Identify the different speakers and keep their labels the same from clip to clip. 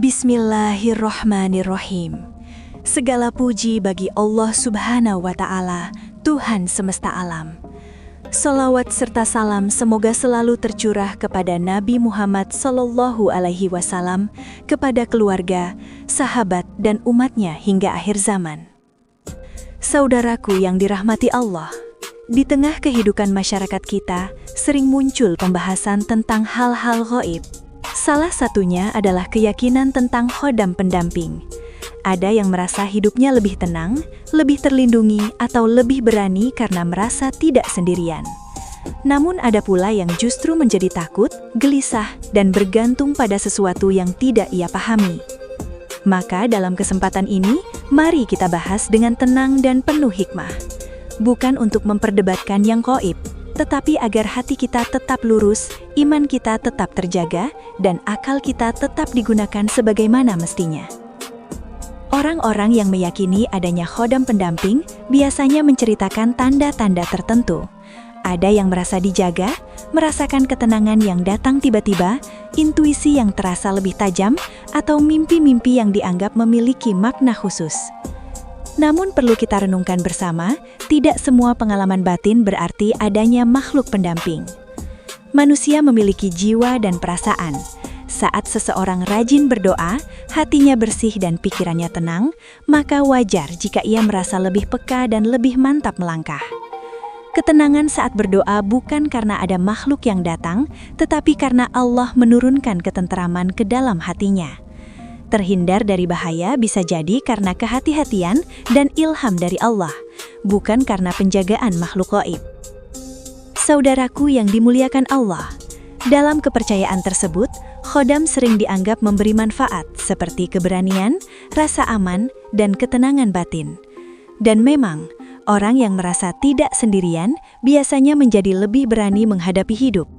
Speaker 1: Bismillahirrohmanirrohim. Segala puji bagi Allah Subhanahu wa Ta'ala, Tuhan semesta alam. Salawat serta salam semoga selalu tercurah kepada Nabi Muhammad Sallallahu Alaihi Wasallam, kepada keluarga, sahabat, dan umatnya hingga akhir zaman. Saudaraku yang dirahmati Allah, di tengah kehidupan masyarakat kita, sering muncul pembahasan tentang hal-hal ghaib. Salah satunya adalah keyakinan tentang khodam pendamping. Ada yang merasa hidupnya lebih tenang, lebih terlindungi, atau lebih berani karena merasa tidak sendirian. Namun ada pula yang justru menjadi takut, gelisah, dan bergantung pada sesuatu yang tidak ia pahami. Maka dalam kesempatan ini, mari kita bahas dengan tenang dan penuh hikmah. Bukan untuk memperdebatkan yang ghaib, tetapi agar hati kita tetap lurus, iman kita tetap terjaga, dan akal kita tetap digunakan sebagaimana mestinya. Orang-orang yang meyakini adanya khodam pendamping biasanya menceritakan tanda-tanda tertentu. Ada yang merasa dijaga, merasakan ketenangan yang datang tiba-tiba, intuisi yang terasa lebih tajam, atau mimpi-mimpi yang dianggap memiliki makna khusus. Namun perlu kita renungkan bersama, tidak semua pengalaman batin berarti adanya makhluk pendamping. Manusia memiliki jiwa dan perasaan. Saat seseorang rajin berdoa, hatinya bersih dan pikirannya tenang, maka wajar jika ia merasa lebih peka dan lebih mantap melangkah. Ketenangan saat berdoa bukan karena ada makhluk yang datang, tetapi karena Allah menurunkan ketenteraman ke dalam hatinya. Terhindar dari bahaya bisa jadi karena kehati-hatian dan ilham dari Allah, bukan karena penjagaan makhluk gaib. Saudaraku yang dimuliakan Allah, dalam kepercayaan tersebut, khodam sering dianggap memberi manfaat seperti keberanian, rasa aman, dan ketenangan batin. Dan memang, orang yang merasa tidak sendirian biasanya menjadi lebih berani menghadapi hidup.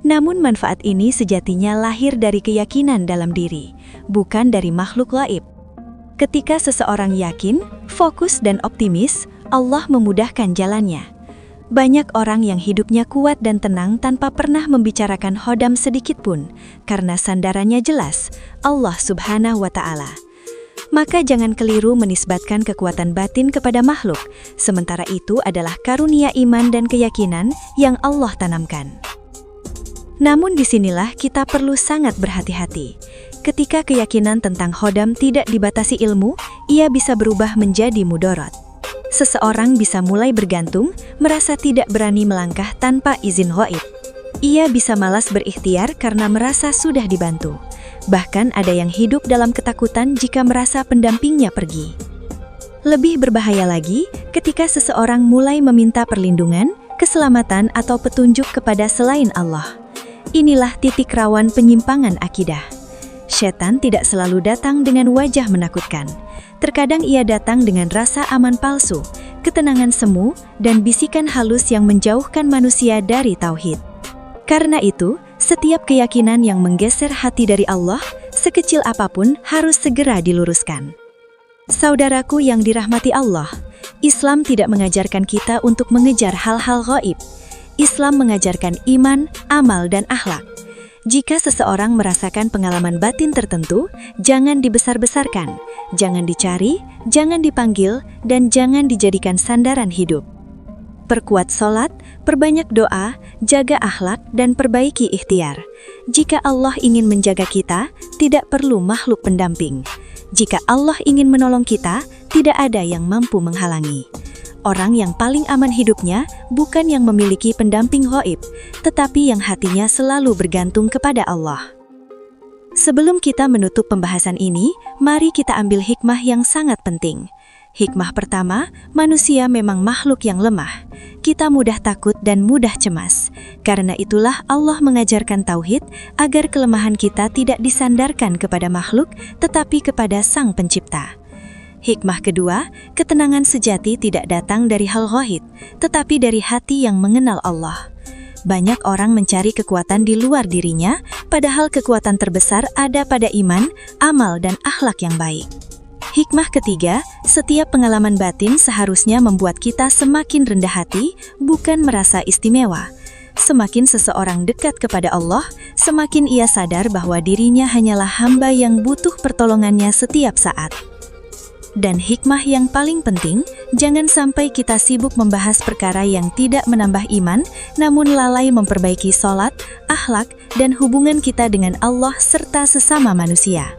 Speaker 1: Namun manfaat ini sejatinya lahir dari keyakinan dalam diri, bukan dari makhluk gaib. Ketika seseorang yakin, fokus dan optimis, Allah memudahkan jalannya. Banyak orang yang hidupnya kuat dan tenang tanpa pernah membicarakan khodam sedikit pun, karena sandarannya jelas, Allah Subhanahu wa Ta'ala. Maka jangan keliru menisbatkan kekuatan batin kepada makhluk, sementara itu adalah karunia iman dan keyakinan yang Allah tanamkan. Namun disinilah kita perlu sangat berhati-hati. Ketika keyakinan tentang khodam tidak dibatasi ilmu, ia bisa berubah menjadi mudorot. Seseorang bisa mulai bergantung, merasa tidak berani melangkah tanpa izin ghaib. Ia bisa malas berikhtiar karena merasa sudah dibantu. Bahkan ada yang hidup dalam ketakutan jika merasa pendampingnya pergi. Lebih berbahaya lagi, ketika seseorang mulai meminta perlindungan, keselamatan atau petunjuk kepada selain Allah. Inilah titik rawan penyimpangan akidah. Setan tidak selalu datang dengan wajah menakutkan. Terkadang ia datang dengan rasa aman palsu, ketenangan semu, dan bisikan halus yang menjauhkan manusia dari tauhid. Karena itu, setiap keyakinan yang menggeser hati dari Allah, sekecil apapun harus segera diluruskan. Saudaraku yang dirahmati Allah, Islam tidak mengajarkan kita untuk mengejar hal-hal ghaib. Islam mengajarkan iman, amal, dan akhlak. Jika seseorang merasakan pengalaman batin tertentu, jangan dibesar-besarkan, jangan dicari, jangan dipanggil, dan jangan dijadikan sandaran hidup. Perkuat sholat, perbanyak doa, jaga akhlak, dan perbaiki ikhtiar. Jika Allah ingin menjaga kita, tidak perlu makhluk pendamping. Jika Allah ingin menolong kita, tidak ada yang mampu menghalangi. Orang yang paling aman hidupnya bukan yang memiliki pendamping ghaib, tetapi yang hatinya selalu bergantung kepada Allah. Sebelum kita menutup pembahasan ini, mari kita ambil hikmah yang sangat penting. Hikmah pertama, manusia memang makhluk yang lemah. Kita mudah takut dan mudah cemas. Karena itulah Allah mengajarkan tauhid agar kelemahan kita tidak disandarkan kepada makhluk, tetapi kepada Sang Pencipta. Hikmah kedua, ketenangan sejati tidak datang dari hal ghaib, tetapi dari hati yang mengenal Allah. Banyak orang mencari kekuatan di luar dirinya, padahal kekuatan terbesar ada pada iman, amal, dan akhlak yang baik. Hikmah ketiga, setiap pengalaman batin seharusnya membuat kita semakin rendah hati, bukan merasa istimewa.
Speaker 2: semakin seseorang dekat kepada Allah, semakin ia sadar bahwa dirinya hanyalah hamba yang butuh pertolongannya setiap saat. Dan hikmah yang paling penting, jangan sampai kita sibuk membahas perkara yang tidak menambah iman, namun lalai memperbaiki sholat, akhlak, dan hubungan kita dengan Allah serta sesama manusia.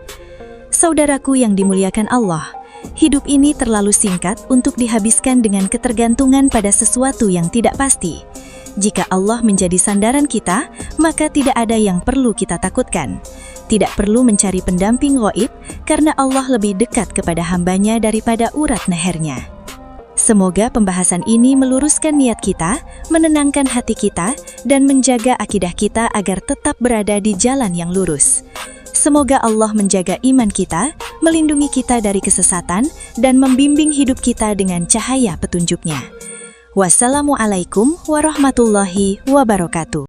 Speaker 2: Saudaraku yang dimuliakan Allah, hidup ini terlalu singkat untuk dihabiskan dengan ketergantungan pada sesuatu yang tidak pasti. Jika Allah menjadi sandaran kita, maka tidak ada yang perlu kita takutkan. Tidak perlu mencari pendamping ghaib, karena Allah lebih dekat kepada hambanya daripada urat lehernya. Semoga pembahasan ini meluruskan niat kita, menenangkan hati kita, dan menjaga akidah kita agar tetap berada di jalan yang lurus. Semoga Allah menjaga iman kita, melindungi kita dari kesesatan, dan membimbing hidup kita dengan cahaya petunjuknya. Wassalamualaikum warahmatullahi wabarakatuh.